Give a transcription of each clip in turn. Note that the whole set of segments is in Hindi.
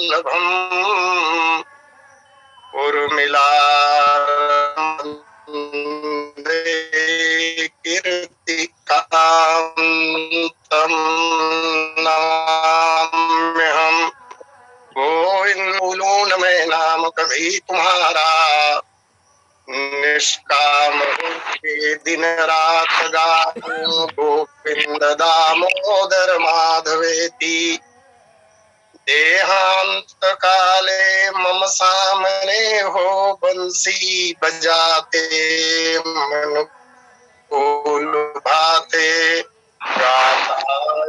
वल्लभम उर्मिला कीर्तिकान्तम् नमाम्यहम्। गोविंद बोलो न मैं नाम कभी तुम्हारा, निष्काम होके दिन रात गाऊं। गोविंद दामोदर माधवेति, देहांत काले मम सामने हो बंसी बजाते, मन को लुभाते। गाता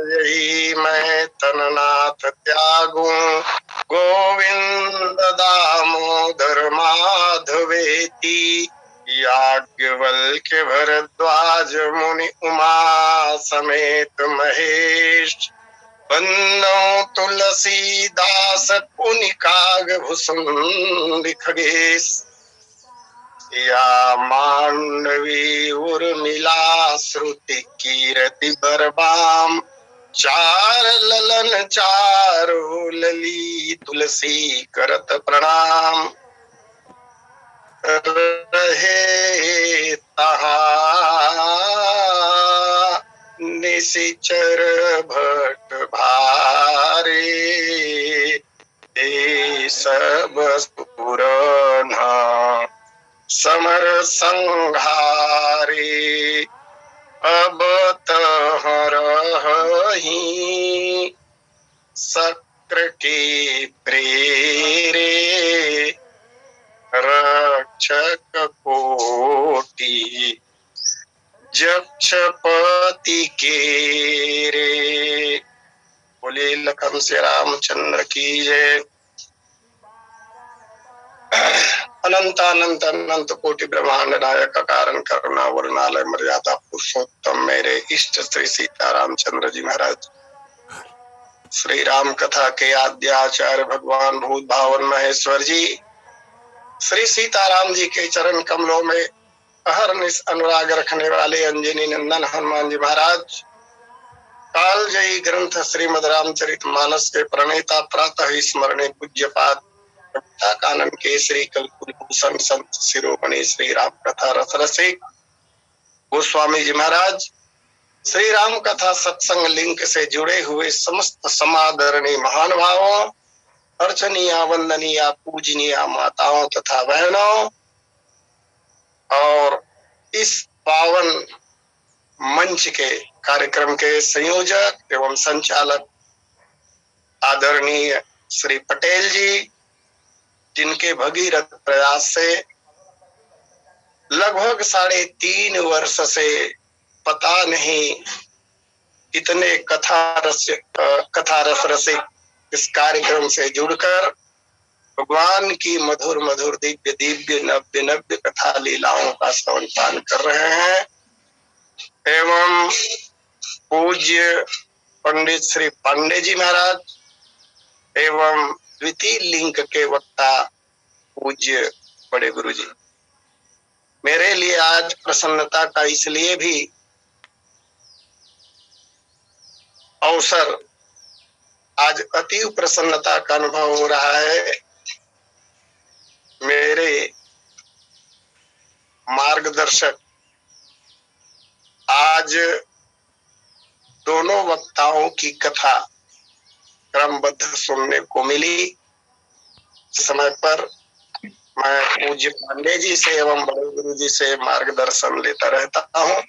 यही मैं तननाथ त्यागूं, गोविंद दामोदर माधवेति। याज्ञवल्क्य भरद्वाज मुनि उमा समेत महेश, बंदो तुलसीदास पुनि कागभूषुंड खगेश। या मांडवी उर्मिला श्रुति कीरति बरबाम, चार ललन चारो लली तुलसी करत प्रणाम। रहे तहाँ निशिचर भट भारे, ते सब सुरना समर संघारे। अब तह रही शक्र के प्रेरे, रक्षक कोटि जक्षपति के रे। बोले लखन से रामचंद्र की जय। अनंत अनंत अनंत कोटि ब्रह्मांड नायक कारण करुणा वर्णालय मर्यादा पुरुषोत्तम मेरे इष्ट श्री सीता रामचंद्र जी महाराज, श्री राम कथा के आद्याचार्य भगवान भूत भावन महेश्वर जी, श्री सीताराम जी के चरण कमलों में अहरनिश अनुराग रखने वाले अंजनी नंदन हनुमान जी महाराज, कालजयी ग्रंथ श्रीमद रामचरित मानस के प्रणेता प्रातः स्मरणीय पूज्यपाद कानन केसरी कलकुलभूषण संत शिरोमणि श्री राम कथा रस रसिक गोस्वामी जी महाराज, श्री राम कथा सत्संग लिंक से जुड़े हुए समस्त समादरणीय महानुभावों, अर्चनीय वंदनीय पूजनीय माताओं तथा बहनों, और इस पावन मंच के कार्यक्रम के संयोजक एवं संचालक आदरणीय श्री पटेल जी, जिनके भगीरथ प्रयास से लगभग 3.5 वर्ष से पता नहीं कितने कथा रस रसिक इस कार्यक्रम से जुड़कर भगवान की मधुर मधुर दिव्य दिव्य नव्य नव्य कथा लीलाओं का श्रवण पान कर रहे हैं। एवं पूज्य पंडित श्री पांडे जी महाराज एवं द्वितीय लिंक के वक्ता पूज्य बड़े गुरु जी, मेरे लिए आज प्रसन्नता का इसलिए भी अवसर, आज अतीव प्रसन्नता का अनुभव हो रहा है। मेरे मार्गदर्शक आज दोनों वक्ताओं की कथा क्रमबद्ध सुनने को मिली। समय पर मैं पूज्य पांडे जी से एवं बड़े गुरु जी से मार्गदर्शन लेता रहता हूँ।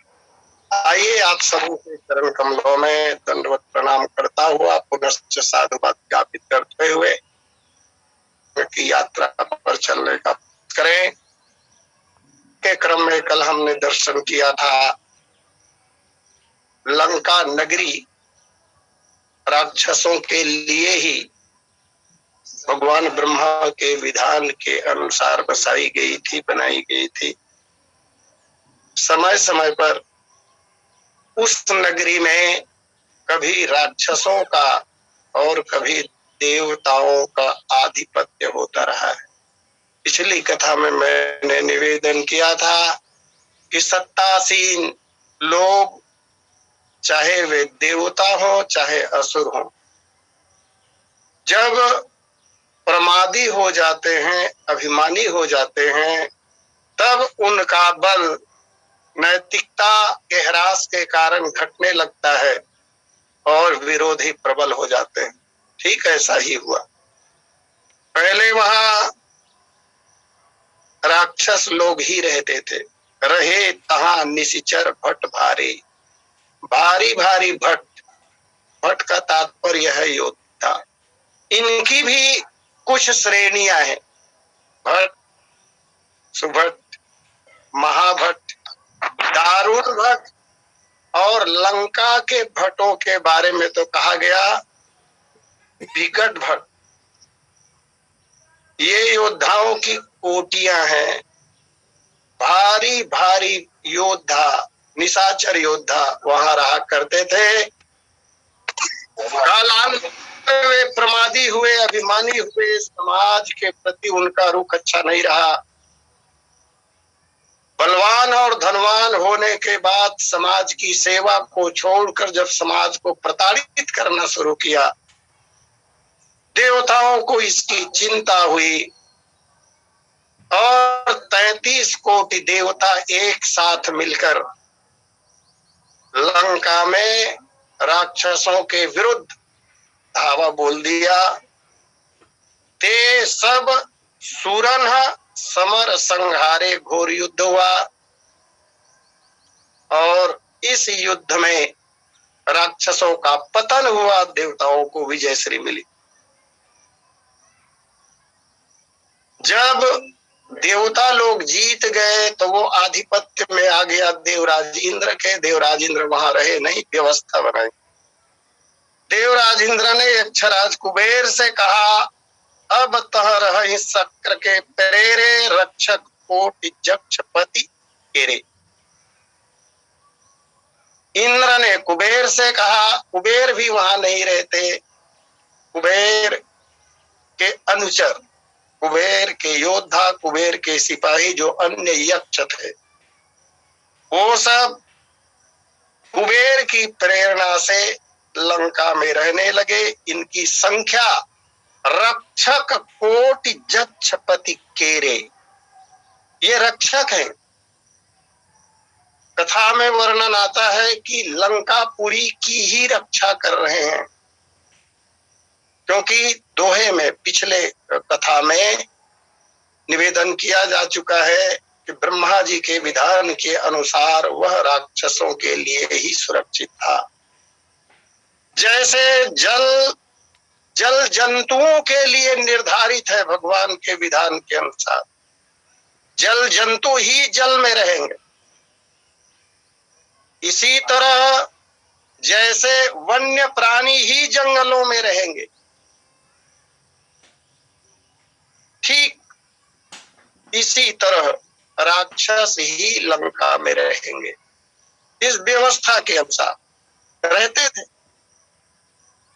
आइए आप सबों के चरण कमलों में दंडवत प्रणाम करता हुआ पुनश्च साधुवाद ज्ञापित करते हुए की यात्रा पर चलने का करें। के क्रम में कल हमने दर्शन किया था लंका नगरी राक्षसों के लिए ही भगवान ब्रह्मा के विधान के अनुसार बसाई गई थी, बनाई गई थी। समय समय पर उस नगरी में कभी राक्षसों का और कभी देवताओं का आधिपत्य होता रहा है। पिछली कथा में मैंने निवेदन किया था कि सत्तासीन लोग, चाहे वे देवता हो चाहे असुर हो, जब प्रमादी हो जाते हैं, अभिमानी हो जाते हैं, तब उनका बल नैतिकता के ह्रास के कारण घटने लगता है और विरोधी प्रबल हो जाते हैं। ठीक ऐसा ही हुआ। पहले वहां राक्षस लोग ही रहते थे, रहे तहां निशिचर भट्ट भारी। भारी भारी भट्ट, भट्ट का तात्पर्य है योद्धा। इनकी भी कुछ श्रेणियां हैं, भट्ट, सुभट्ट, महाभट्ट, दारुण भट्ट और लंका के भट्टों के बारे में तो कहा गया विकट भट्ट। ये योद्धाओं की कोटियां हैं। भारी भारी योद्धा, निशाचर योद्धा वहां रहा करते थे। कालांतर वे प्रमादी हुए, अभिमानी हुए, समाज के प्रति उनका रुख अच्छा नहीं रहा। बलवान और धनवान होने के बाद समाज की सेवा को छोड़कर जब समाज को प्रताड़ित करना शुरू किया, देवताओं को इसकी चिंता हुई और 33 कोटि देवता एक साथ मिलकर लंका में राक्षसों के विरुद्ध धावा बोल दिया। ते सब सुरन समर संहारे घोर युद्ध हुआ और इस युद्ध में राक्षसों का पतन हुआ, देवताओं को विजय श्री मिली। जब देवता लोग जीत गए तो वो आधिपत्य में आ गया देवराज इंद्र के। देवराज इंद्र वहां रहे नहीं, व्यवस्था बनाई। देवराज इंद्र ने यक्षराज कुबेर से कहा, अब तह रह शक्र के प्रेरे रक्षक कोटि जक्षपति केरे। इंद्र ने कुबेर से कहा, कुबेर भी वहां नहीं रहते। कुबेर के अनुचर, कुबेर के योद्धा, कुबेर के सिपाही जो अन्य यक्ष थे, वो सब कुबेर की प्रेरणा से लंका में रहने लगे। इनकी संख्या रक्षक कोटि जक्षपति केरे, ये रक्षक हैं। कथा में वर्णन आता है कि लंकापुरी की ही रक्षा कर रहे हैं, क्योंकि दोहे में पिछले कथा में निवेदन किया जा चुका है कि ब्रह्मा जी के विधान के अनुसार वह राक्षसों के लिए ही सुरक्षित था। जैसे जल जल जंतुओं के लिए निर्धारित है भगवान के विधान के अनुसार, जल जंतु ही जल में रहेंगे। इसी तरह जैसे वन्य प्राणी ही जंगलों में रहेंगे, ठीक इसी तरह राक्षस ही लंका में रहेंगे। इस व्यवस्था के अनुसार रहते थे।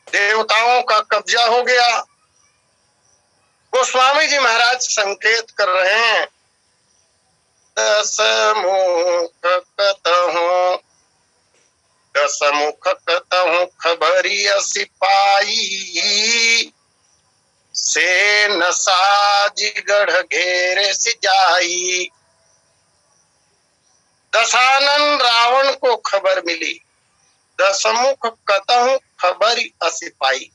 देवताओं का कब्जा हो गया। गोस्वामी जी महाराज संकेत कर रहे हैं, दस मुख कतहु खबरिया सिपाही, से न साजिगढ़ घेरे सिजाई। दशानन रावण को खबर मिली, दसमुख कतहु खबर सिपाही।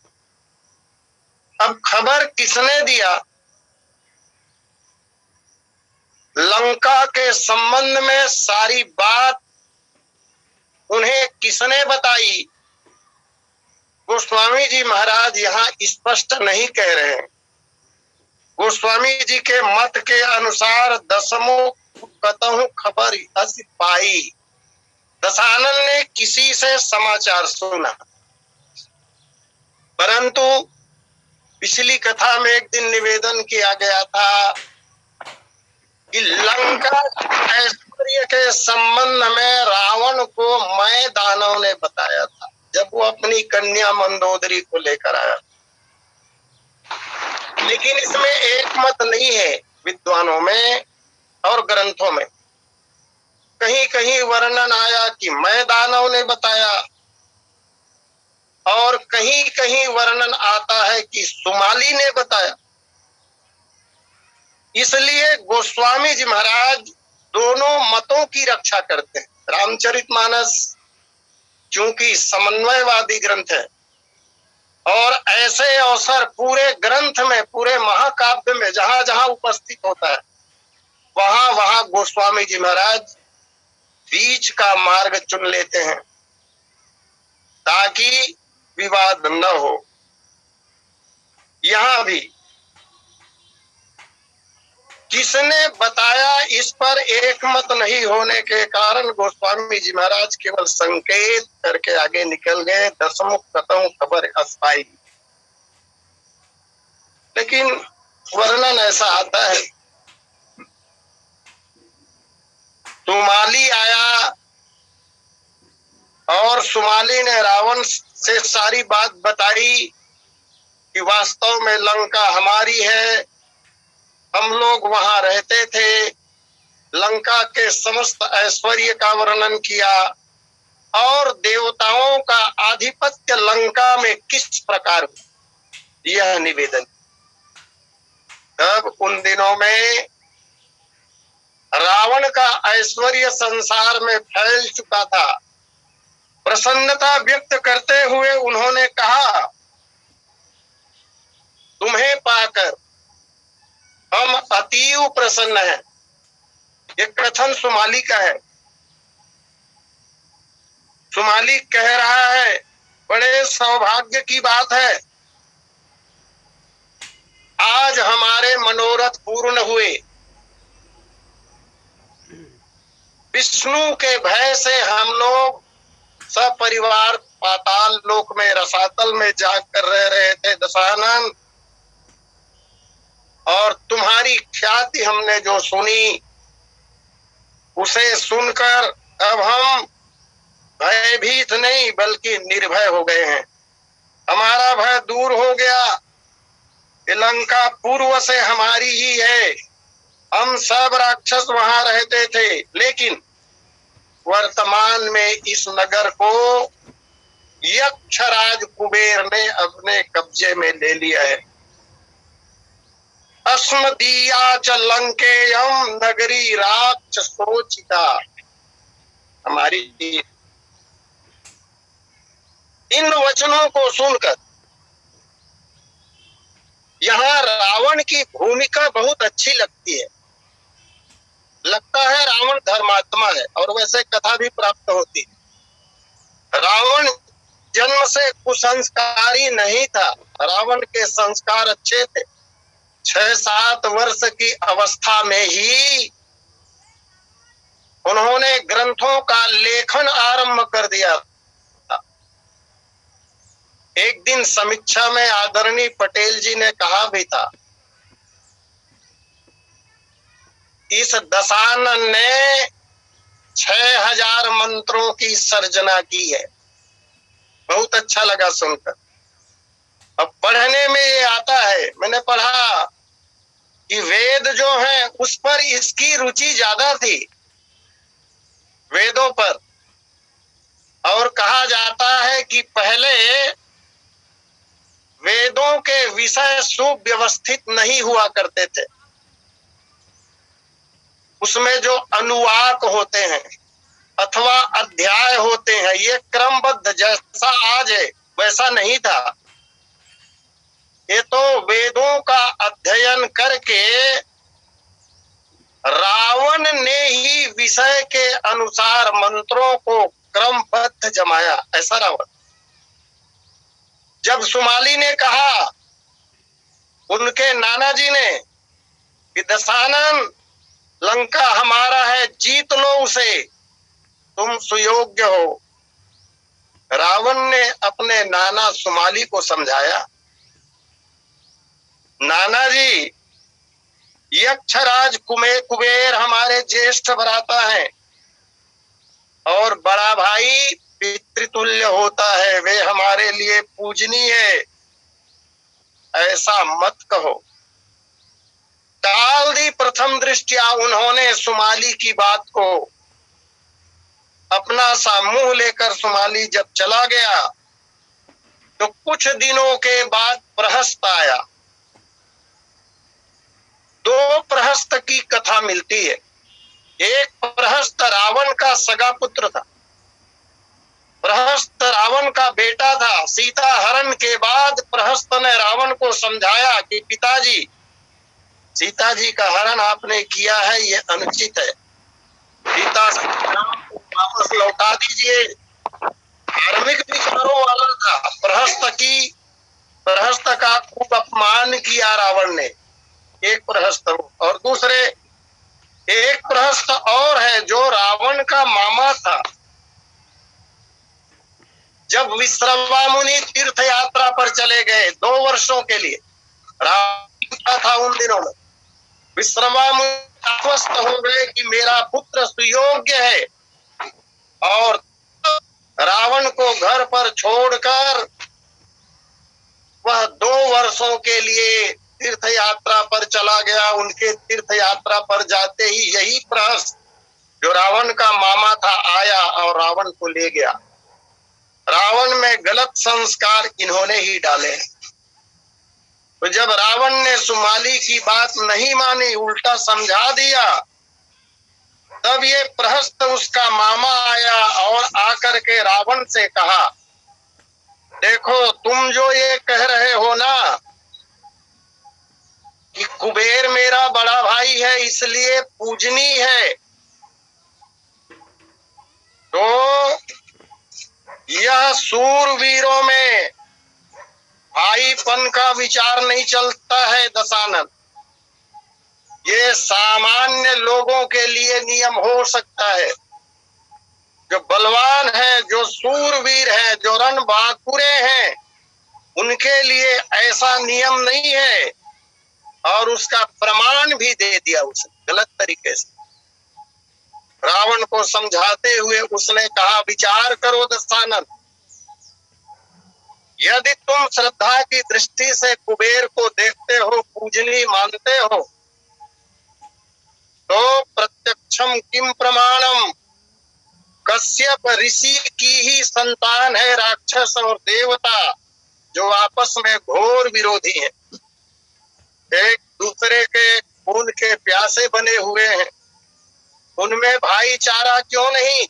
अब खबर किसने दिया? लंका के संबंध में सारी बात उन्हें किसने बताई? गोस्वामी जी महाराज यहाँ स्पष्ट नहीं कह रहे हैं। गोस्वामी जी के मत के अनुसार दसमुख कतहु खबर सिपाही, दशानन ने किसी से समाचार सुना। परंतु पिछली कथा में एक दिन निवेदन किया गया था कि लंका ऐश्वर्य के संबंध में रावण को मैं दानव ने बताया था, जब वो अपनी कन्या मंदोदरी को लेकर आया। लेकिन इसमें एक मत नहीं है विद्वानों में और ग्रंथों में। कहीं कहीं वर्णन आया कि मैं दानव ने बताया, और कहीं कहीं वर्णन आता है कि सुमाली ने बताया। इसलिए गोस्वामी जी महाराज दोनों मतों की रक्षा करते हैं। रामचरितमानस चूंकि समन्वयवादी ग्रंथ है और ऐसे अवसर पूरे ग्रंथ में, पूरे महाकाव्य में जहां जहां उपस्थित होता है वहां वहां गोस्वामी जी महाराज बीच का मार्ग चुन लेते हैं ताकि विवाद न हो। यहां भी किसने बताया, इस पर एक मत नहीं होने के कारण गोस्वामी जी महाराज केवल संकेत करके आगे निकल गए। दसमुख कतहु खबर अस्थाई, लेकिन वर्णन ऐसा आता है, सुमाली आया और सुमाली ने रावण से सारी बात बताई कि वास्तव में लंका हमारी है, हम लोग वहां रहते थे, लंका के समस्त ऐश्वर्य का वर्णन किया और देवताओं का आधिपत्य लंका में किस प्रकार यह निवेदन। तब उन दिनों में रावण का ऐश्वर्य संसार में फैल चुका था। प्रसन्नता व्यक्त करते हुए उन्होंने कहा, तुम्हें पाकर हम अतीव प्रसन्न हैं। ये कथन सुमाली का है। सुमाली कह रहा है, बड़े सौभाग्य की बात है, आज हमारे मनोरथ पूर्ण हुए। विष्णु के भय से हम लोग सपरिवार पाताल लोक में रसातल में जाकर रह रहे थे दशानन, और तुम्हारी ख्याति हमने जो सुनी उसे सुनकर अब हम भयभीत नहीं बल्कि निर्भय हो गए हैं। हमारा भय दूर हो गया। लंका पूर्व से हमारी ही है, हम सब राक्षस वहां रहते थे, लेकिन वर्तमान में इस नगर को यक्षराज कुबेर ने अपने कब्जे में ले लिया है। अस्मदीया च लंकेयम नगरी राक्षसोचिता, हमारी। इन वचनों को सुनकर यहाँ रावण की भूमिका बहुत अच्छी लगती है। लगता है रावण धर्मात्मा है और वैसे कथा भी प्राप्त होती है। रावण जन्म से कुसंस्कारी नहीं था, रावण के संस्कार अच्छे थे। 6-7 वर्ष की अवस्था में ही उन्होंने ग्रंथों का लेखन आरंभ कर दिया था। एक दिन समीक्षा में आदरणीय पटेल जी ने कहा भी था, इस दशानन ने 6000 मंत्रों की सर्जना की है। बहुत अच्छा लगा सुनकर। अब पढ़ने में ये आता है, मैंने पढ़ा कि वेद जो है उस पर इसकी रुचि ज्यादा थी, वेदों पर। और कहा जाता है कि पहले वेदों के विषय सुव्यवस्थित नहीं हुआ करते थे। उसमें जो अनुवाक होते हैं अथवा अध्याय होते हैं, ये क्रमबद्ध जैसा आज है वैसा नहीं था। ये तो वेदों का अध्ययन करके रावण ने ही विषय के अनुसार मंत्रों को क्रमबद्ध जमाया, ऐसा रावण। जब सुमाली ने कहा उनके नाना जी ने कि दशानन लंका हमारा है, जीत लो उसे, तुम सुयोग्य हो। रावण ने अपने नाना सुमाली को समझाया, नाना जी यक्षराज कुबेर हमारे ज्येष्ठ भ्राता हैं और बड़ा भाई पितृतुल्य होता है, वे हमारे लिए पूजनीय है, ऐसा मत कहो। काल दी प्रथम दृष्टिया उन्होंने सुमाली की बात को अपना सा मुंह लेकर सुमाली जब चला गया तो कुछ दिनों के बाद प्रहस्त आया। 2 प्रहस्त प्रहस्त की कथा मिलती है। एक प्रहस्त रावण का सगा पुत्र था। प्रहस्त रावण का बेटा था। सीता हरण के बाद प्रहस्त ने रावण को समझाया कि पिताजी, सीता जी का हरण आपने किया है, ये अनुचित है। सीता को वापस लौटा दीजिए। धार्मिक विचारों वाला था। प्रहस्त का खूब अपमान किया रावण ने। एक प्रहस्त और दूसरे एक प्रहस्त और है जो रावण का मामा था। जब विश्रवा मुनि तीर्थ यात्रा पर चले गए 2 वर्षों के लिए, रावण था उन दिनों में, विश्रवा मुनि आश्वस्त हो गए कि मेरा पुत्र सुयोग्य है, और रावण को घर पर छोड़कर वह 2 वर्षों के लिए तीर्थ यात्रा पर चला गया। उनके तीर्थ यात्रा पर जाते ही यही प्रहस्त जो रावण का मामा था आया और रावण को ले गया। रावण में गलत संस्कार इन्होंने ही डाले। तो जब रावण ने सुमाली की बात नहीं मानी, उल्टा समझा दिया, तब ये प्रहस्त उसका मामा आया और आकर के रावण से कहा, देखो तुम जो ये कह रहे हो ना कि कुबेर मेरा बड़ा भाई है इसलिए पूजनी है, तो यह सूरवीरों में भाईपन का विचार नहीं चलता है दशानन। ये सामान्य लोगों के लिए नियम हो सकता है। जो बलवान है, जो सूरवीर है, जो रणबांकुरे हैं, उनके लिए ऐसा नियम नहीं है। और उसका प्रमाण भी दे दिया उसने गलत तरीके से। रावण को समझाते हुए उसने कहा, विचार करो दशानन, यदि तुम श्रद्धा की दृष्टि से कुबेर को देखते हो, पूजनीय मानते हो, तो प्रत्यक्षम किम प्रमाणम, कश्यप ऋषि की ही संतान है राक्षस और देवता, जो आपस में घोर विरोधी हैं, एक दूसरे के खून के प्यासे बने हुए हैं। उनमें भाईचारा क्यों नहीं,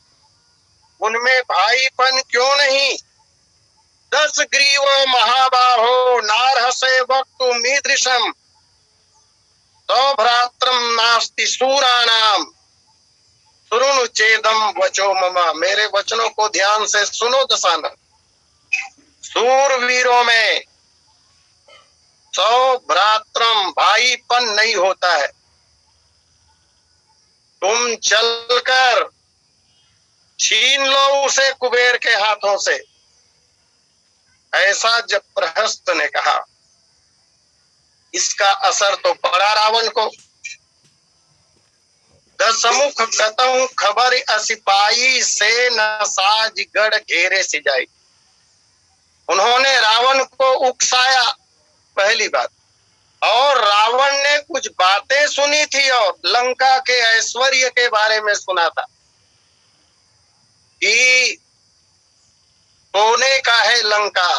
उनमें भाईपन क्यों नहीं। 10 ग्रीवो महाबाहो नारहसे वक्तु मीदृशम, तो भ्रात्रम नास्ति सूराणाम सुरुनु चेदम वचो ममा। मेरे वचनों को ध्यान से सुनो दशानन। सूरवीरों में भ्रात्रम भाईपन नहीं होता है। तुम चलकर छीन लो उसे कुबेर के हाथों से। ऐसा जब प्रहस्त ने कहा, इसका असर तो पड़ा रावण को। दसमुख गतऊ खबर असिपाई से न साज गढ़ घेरे सिजाई। उन्होंने रावण को उकसाया, पहली बात। और रावण ने कुछ बातें सुनी थी और लंका के ऐश्वर्य के बारे में सुना था कि सोने का है लंका,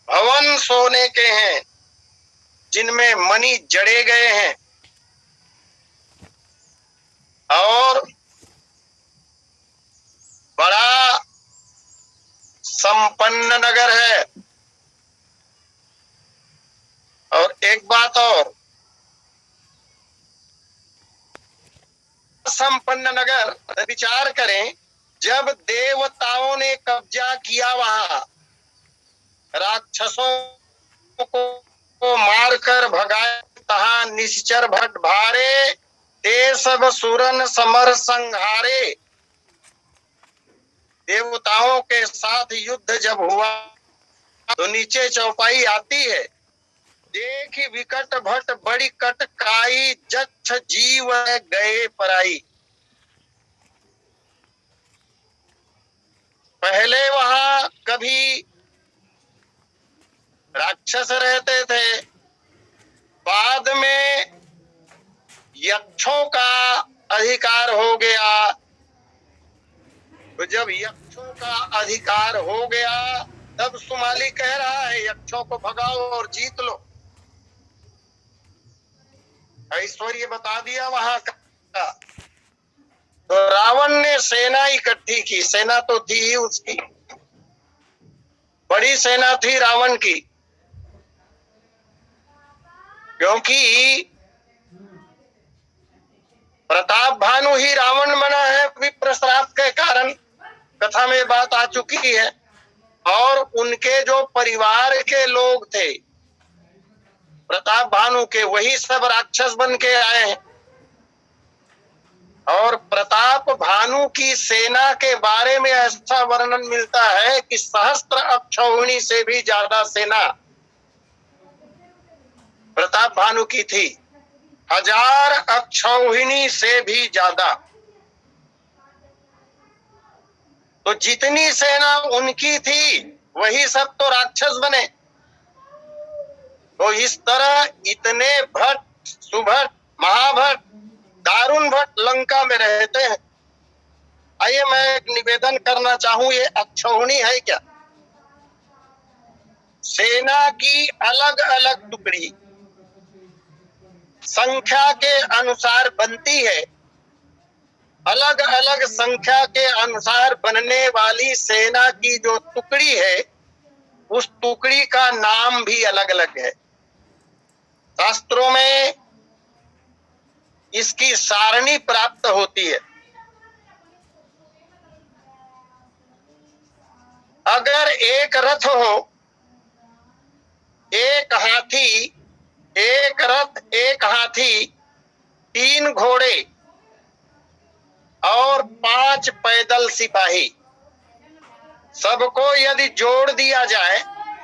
भवन सोने के हैं जिनमें मणि जड़े गए हैं, और बड़ा संपन्न नगर है। और एक बात और, संपन्न नगर, विचार करें, जब देवताओं ने कब्जा किया वहां, राक्षसों को मारकर भगाए, तहां निश्चर भट भारे, ते सब सुरन समर संहारे। देवताओं के साथ युद्ध जब हुआ तो नीचे चौपाई आती है, देख विकट भट बड़ी कटकाई, जच्छ जीव गए पराई। पहले वहां कभी राक्षस रहते थे, बाद में यक्षों का अधिकार हो गया। तो जब यक्षों का अधिकार हो गया, तब सुमाली कह रहा है यक्षों को भगाओ और जीत लो। ऐश्वर्य बता दिया वहां का। तो रावण ने सेना इकट्ठी की, सेना तो थी ही उसकी, बड़ी सेना थी रावण की, क्योंकि प्रताप भानु ही रावण बना है विप्र श्राप के कारण, कथा में बात आ चुकी है। और उनके जो परिवार के लोग थे प्रताप भानु के, वही सब राक्षस बन के आए हैं। और प्रताप भानु की सेना के बारे में ऐसा वर्णन मिलता है कि सहस्त्र अक्षौहिणी से भी ज्यादा सेना प्रताप भानु की थी, 1000 अक्षौहिणी से भी ज्यादा। तो जितनी सेना उनकी थी वही सब तो राक्षस बने। तो इस तरह इतने भट्ट, सुभट, महाभट्ट, दारुण भट्ट लंका में रहते हैं। आइए मैं एक निवेदन करना चाहूं, ये अक्षौहिणी है क्या? सेना की अलग अलग टुकड़ी संख्या के अनुसार बनती है, अलग अलग संख्या के अनुसार बनने वाली सेना की जो टुकड़ी है उस टुकड़ी का नाम भी अलग अलग है। शास्त्रों में इसकी सारणी प्राप्त होती है। अगर एक रथ हो, एक हाथी, एक रथ, एक हाथी, 3 घोड़े और 5 पैदल सिपाही, सबको यदि जोड़ दिया जाए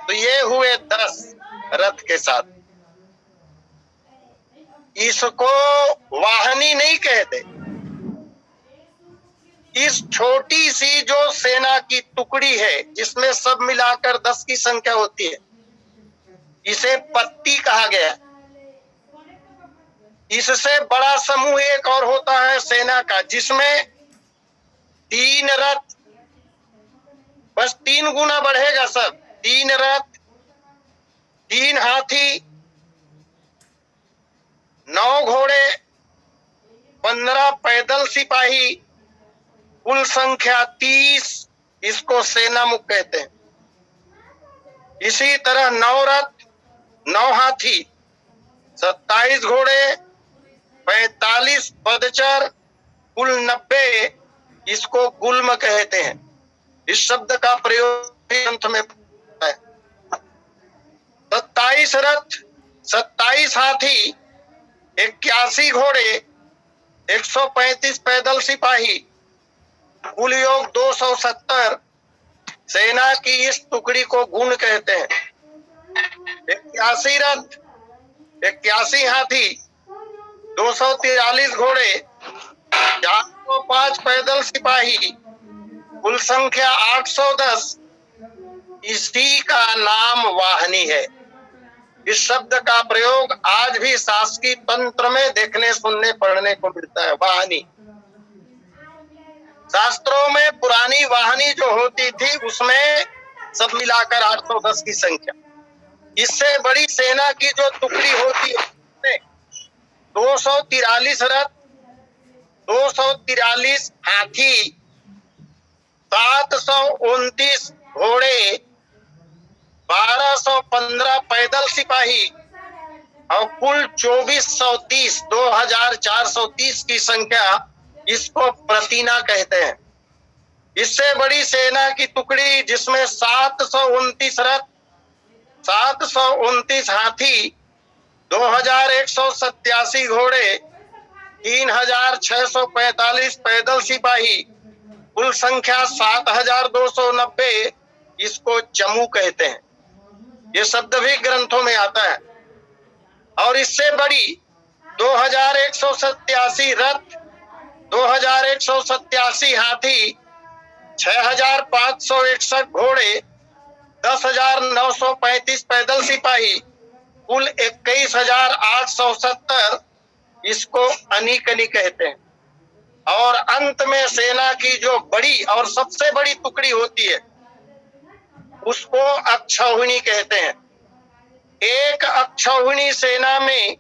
तो ये हुए 10 रथ के साथ। इसको वाहनी नहीं कहते। इस छोटी सी जो सेना की टुकड़ी है जिसमें सब मिलाकर 10 की संख्या होती है, इसे पत्ती कहा गया। इससे बड़ा समूह एक और होता है सेना का, जिसमें 3 रथ, बस 3 गुना बढ़ेगा सब, 3 रथ, 3 हाथी, 9 घोड़े, 15 पैदल सिपाही, कुल संख्या 30, इसको सेना मुख कहते हैं। इसी तरह 9 रथ, 9 हाथी, 27 घोड़े, 45 पदचर, कुल 90, इसको गुल्म कहते हैं। इस शब्द का प्रयोग ग्रंथ में है। 27 रथ, 27 हाथी, 81 घोड़े, 135 पैदल सिपाही, कुल योग 270 सेना की इस टुकड़ी को गुण कहते हैं। 81 रथ, 81 हाथी, 243 घोड़े, 405 पैदल सिपाही, कुल संख्या 810, इसी का नाम वाहनी है। इस शब्द का प्रयोग आज भी शासकीय तंत्र में देखने, सुनने, पढ़ने को मिलता है, वाहनी। शास्त्रों में पुरानी वाहनी जो होती थी उसमें सब मिलाकर 810 की संख्या। इससे बड़ी सेना की जो टुकड़ी होती है 243 रथ, 243 हाथी, 729 घोड़े, 1215 पैदल सिपाही और कुल 2430, 2430 की संख्या, इसको प्रतिना कहते हैं। इससे बड़ी सेना की टुकड़ी जिसमें 729 रथ, 729 हाथी, 2187 घोड़े, 3645 पैदल सिपाही, कुल संख्या 7290, इसको चमू कहते हैं। ये शब्द भी ग्रंथों में आता है। और इससे बड़ी 2187 रथ, 2187 हाथी, 6561 घोड़े, 10,935 पैदल सिपाही, कुल 21,870, इसको अनीकनी कहते हैं। और अंत में सेना की जो बड़ी और सबसे बड़ी टुकड़ी होती है उसको अक्षौहिणी कहते हैं। एक अक्षौहिणी सेना में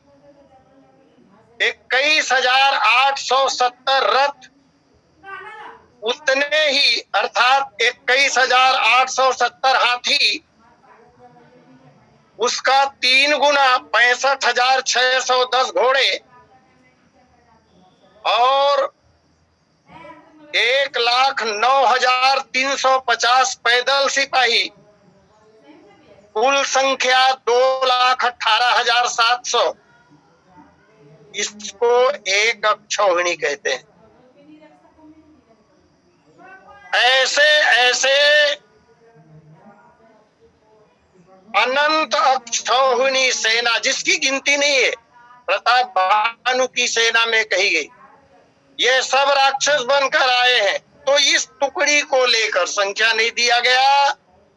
21,870 रथ, उतने ही अर्थात 21,870 हाथी, उसका 3 गुना 65,610 घोड़े और 1,09,350 पैदल सिपाही, कुल संख्या 2,18,700। इसको एक अक्षौहिणी कहते हैं। ऐसे ऐसे अनंत अक्षौहिणी सेना, जिसकी गिनती नहीं है, प्रताप भानु की सेना में कही गई, ये सब राक्षस बनकर आए हैं। तो इस टुकड़ी को लेकर, संख्या नहीं दिया गया,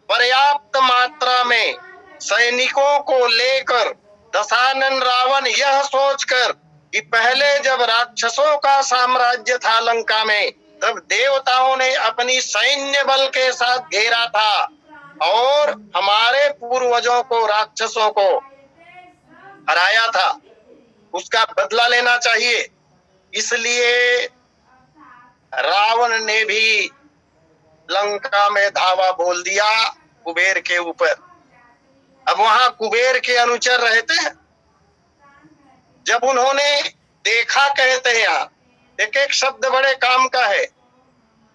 पर्याप्त मात्रा में सैनिकों को लेकर दशानन रावण यह सोचकर कि पहले जब राक्षसों का साम्राज्य था लंका में, तब देवताओं ने अपनी सैन्य बल के साथ घेरा था और हमारे पूर्वजों को, राक्षसों को हराया था, उसका बदला लेना चाहिए। इसलिए रावण ने भी लंका में धावा बोल दिया कुबेर के ऊपर। अब वहां कुबेर के अनुचर रहते हैं। जब उन्होंने देखा, कहते हैं यहाँ एक एक शब्द बड़े काम का है,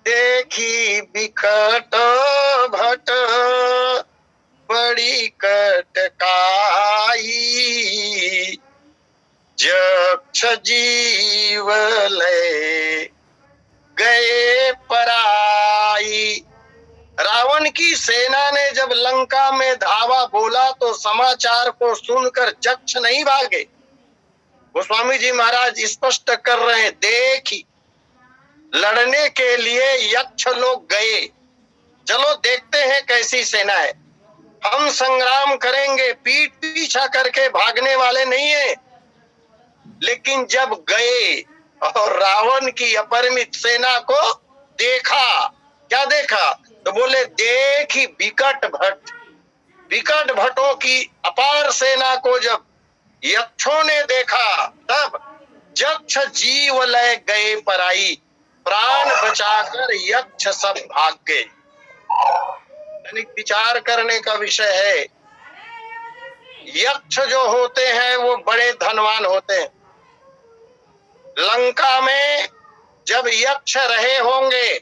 देखी बिकट भट बड़ी कटकाई, जक्ष जीव ले गए पराई। रावण की सेना ने जब लंका में धावा बोला तो समाचार को सुनकर जक्ष नहीं भागे। गोस्वामी जी महाराज स्पष्ट कर रहे हैं, देखी, लड़ने के लिए यक्ष लोग गए, चलो देखते हैं कैसी सेना है, हम संग्राम करेंगे, पीठ पीछा करके भागने वाले नहीं है। लेकिन जब गए और रावण की अपरिमित सेना को देखा, क्या देखा? तो बोले देखी बिकट भट। बिकट भटों की अपार सेना को जब यक्षों ने देखा, तब यक्ष जीव लय गए पराई, प्राण बचाकर यक्ष सब भाग गए। विचार करने का विषय है। यक्ष जो होते हैं वो बड़े धनवान होते हैं। लंका में जब यक्ष रहे होंगे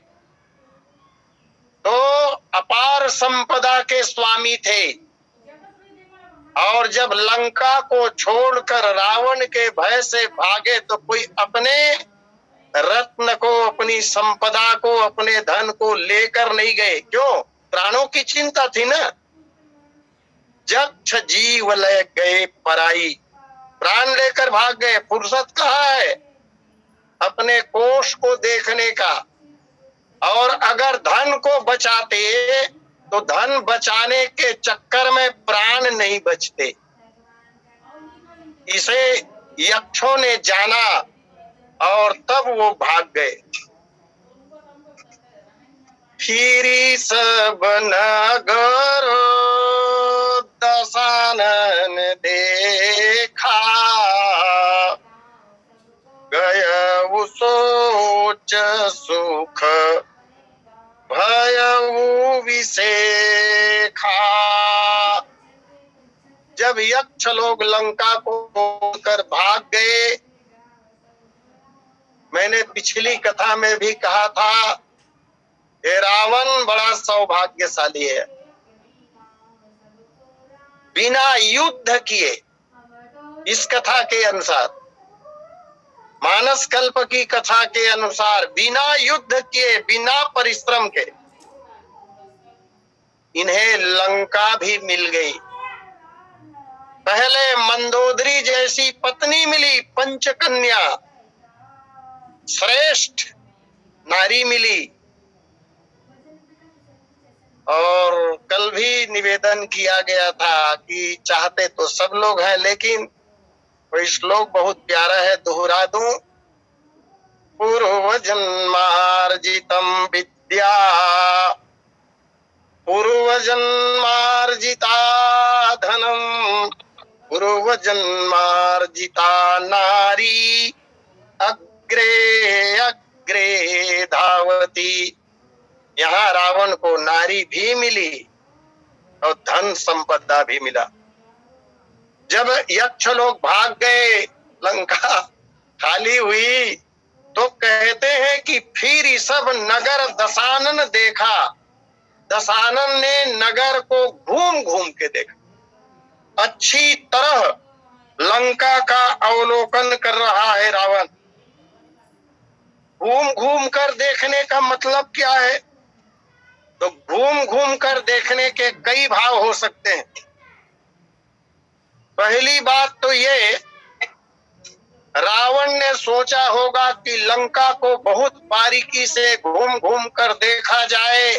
तो अपार संपदा के स्वामी थे, और जब लंका को छोड़कर रावण के भय से भागे तो कोई अपने रत्न को, अपनी संपदा को, अपने धन को लेकर नहीं गए। क्यों? प्राणों की चिंता थी ना। यक्ष जीव ले गए पराई, प्राण लेकर भाग गए। फुर्सत कहाँ है अपने कोष को देखने का? और अगर धन को बचाते तो धन बचाने के चक्कर में प्राण नहीं बचते। इसे यक्षों ने जाना और तब वो भाग गए। फिरी सब नगर दशानन देखा, गयउ सोच सुख भयउ विषेखा। जब यक्ष लोग लंका को छोड़कर भाग गए, मैंने पिछली कथा में भी कहा था, ये रावण बड़ा सौभाग्यशाली है। बिना युद्ध किए, इस कथा के अनुसार, मानस कल्प की कथा के अनुसार, बिना युद्ध किए, बिना परिश्रम के इन्हें लंका भी मिल गई। पहले मंदोदरी जैसी पत्नी मिली, पंचकन्या, श्रेष्ठ नारी मिली। और कल भी निवेदन किया गया था कि चाहते तो सब लोग हैं, लेकिन कोई श्लोक बहुत प्यारा है, दोहरा दूं। पूर्व जन्मार्जितम विद्या, पूर्व जन्मार्जिता धनम, पूर्व जन्मार्जिता नारी अग्रे अग्रे धावती। यहाँ रावण को नारी भी मिली और धन संपदा भी मिला। जब यक्ष लोग भाग गए, लंका खाली हुई, तो कहते हैं कि फिर सब नगर दशानन देखा। दशानन ने नगर को घूम घूम के देखा, अच्छी तरह लंका का अवलोकन कर रहा है रावण। घूम घूम कर देखने का मतलब क्या है? तो घूम घूम कर देखने के कई भाव हो सकते हैं। पहली बात तो ये, रावण ने सोचा होगा कि लंका को बहुत बारीकी से घूम घूम कर देखा जाए,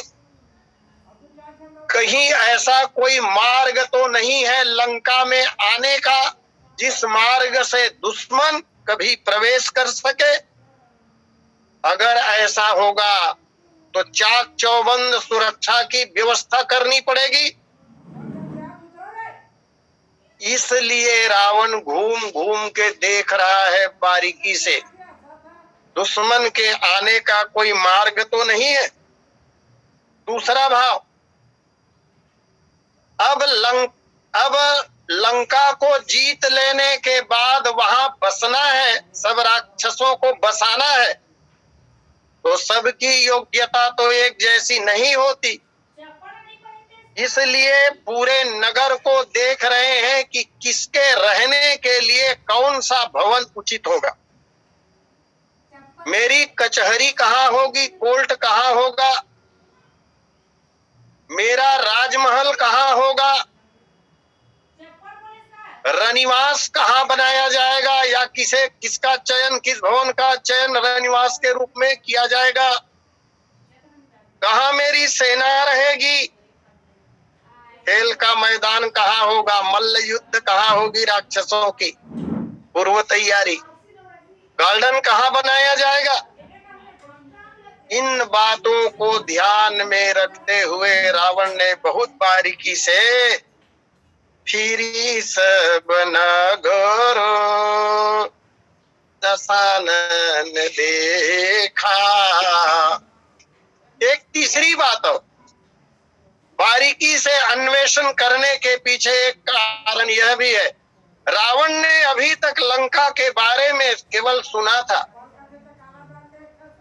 कहीं ऐसा कोई मार्ग तो नहीं है लंका में आने का जिस मार्ग से दुश्मन कभी प्रवेश कर सके। अगर ऐसा होगा तो चाक चौबंद सुरक्षा की व्यवस्था करनी पड़ेगी। इसलिए रावण घूम घूम के देख रहा है बारीकी से, दुश्मन के आने का कोई मार्ग तो नहीं है। दूसरा भाव, अब लंका को जीत लेने के बाद वहां बसना है, सब राक्षसों को बसाना है, तो सबकी योग्यता तो एक जैसी नहीं होती। इसलिए पूरे नगर को देख रहे हैं कि किसके रहने के लिए कौन सा भवन उचित होगा। मेरी कचहरी कहाँ होगी, कोर्ट कहाँ होगा, मेरा राजमहल कहाँ होगा, रनिवास कहाँ बनाया जाएगा, या किसका चयन, किस भवन का चयन रनिवास के रूप में किया जाएगा, कहाँ मेरी सेना रहेगी, खेल का मैदान कहाँ होगा, मल्ल युद्ध कहाँ होगी राक्षसों की पूर्व तैयारी, गार्डन कहाँ बनाया जाएगा। इन बातों को ध्यान में रखते हुए रावण ने बहुत बारीकी से फिरी सब नगर दशानन देखा। एक तीसरी बात हो, बारीकी से अन्वेषण करने के पीछे एक कारण यह भी है, रावण ने अभी तक लंका के बारे में केवल सुना था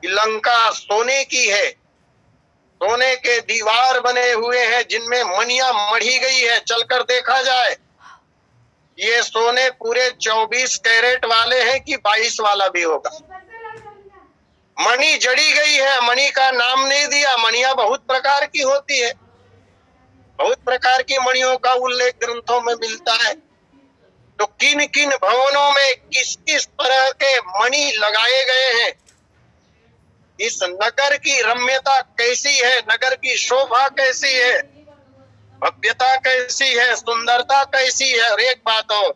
कि लंका सोने की है, सोने के दीवार बने हुए हैं जिनमें मणियां मढ़ी गई है, चलकर देखा जाए ये सोने पूरे 24 कैरेट वाले हैं कि 22 वाला भी होगा। मणि जड़ी गई है, मणि का नाम नहीं दिया। मणियां बहुत प्रकार की होती है, बहुत प्रकार की मणियों का उल्लेख ग्रंथों में मिलता है। तो किन किन भवनों में किस किस तरह के मणि लगाए गए हैं, इस नगर की रम्यता कैसी है, नगर की शोभा कैसी है, भव्यता कैसी है, सुंदरता कैसी है। और एक बात और,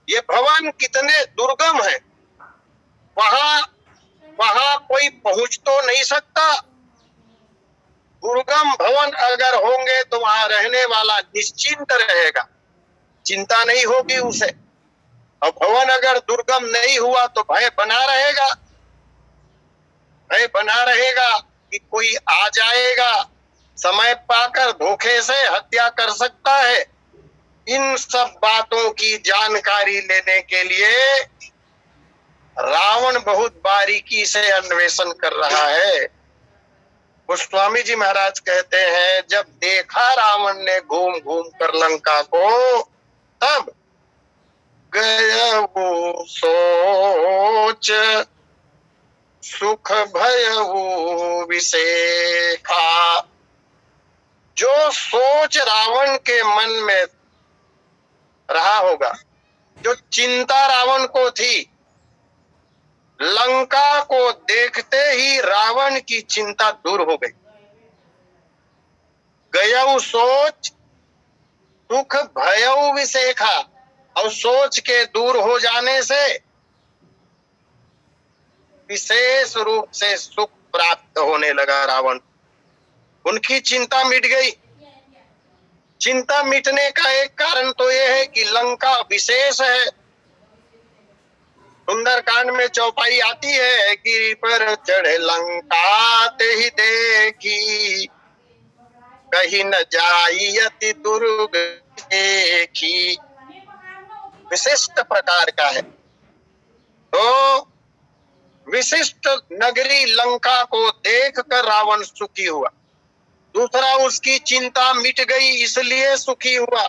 ये भवन कितने दुर्गम है, वहां कोई पहुंच तो नहीं सकता। दुर्गम भवन अगर होंगे तो वहां रहने वाला निश्चिंत रहेगा, चिंता नहीं होगी उसे। और भवन अगर दुर्गम नहीं हुआ तो भय बना रहेगा, भय बना रहेगा कि कोई आ जाएगा, समय पाकर धोखे से हत्या कर सकता है। इन सब बातों की जानकारी लेने के लिए रावण बहुत बारीकी से अन्वेषण कर रहा है। गोस्वामी जी महाराज कहते हैं, जब देखा रावण ने घूम घूम कर लंका को, तब गया वो सोच सुख भयऊ विशेखा। जो सोच रावण के मन में रहा होगा, जो चिंता रावण को थी, लंका को देखते ही रावण की चिंता दूर हो गई। गयऊ सोच सुख भयऊ विशेखा, और सोच के दूर हो जाने से विशेष रूप से सुख प्राप्त होने लगा रावण। उनकी चिंता मिट गई। चिंता मिटने का एक कारण तो यह है कि लंका विशेष है। सुंदरकांड में चौपाई आती है, गिरि पर चढ़े लंका ते ही देखी, कहीं न जाई अति दुर्ग देखी। विशिष्ट प्रकार का है। तो विशिष्ट नगरी लंका को देखकर रावण सुखी हुआ। दूसरा, उसकी चिंता मिट गई इसलिए सुखी हुआ।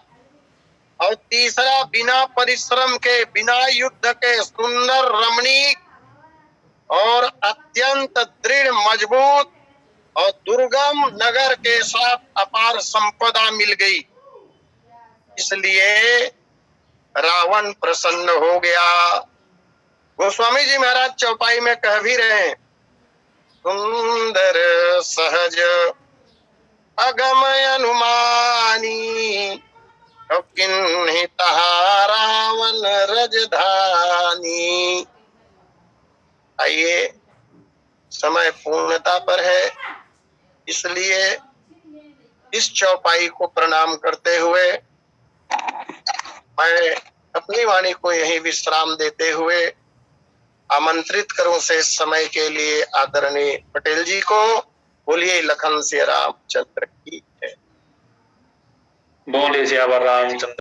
और तीसरा, बिना परिश्रम के, बिना युद्ध के सुंदर, रमणीक और अत्यंत दृढ़, मजबूत और दुर्गम नगर के साथ अपार संपदा मिल गई, इसलिए रावण प्रसन्न हो गया। गोस्वामी जी महाराज चौपाई में कह भी रहे हैं, सुंदर सहज अगमय अनुमानी, किन्हीं तहा रावण रजधानी। आइए, समय पूर्णता पर है, इसलिए इस चौपाई को प्रणाम करते हुए मैं अपनी वाणी को यही विश्राम देते हुए आमंत्रित करूं से समय के लिए आदरणीय पटेल जी को। बोलिए लखन सिया रामचंद्र की जय। बोले सियावर रामचंद्र।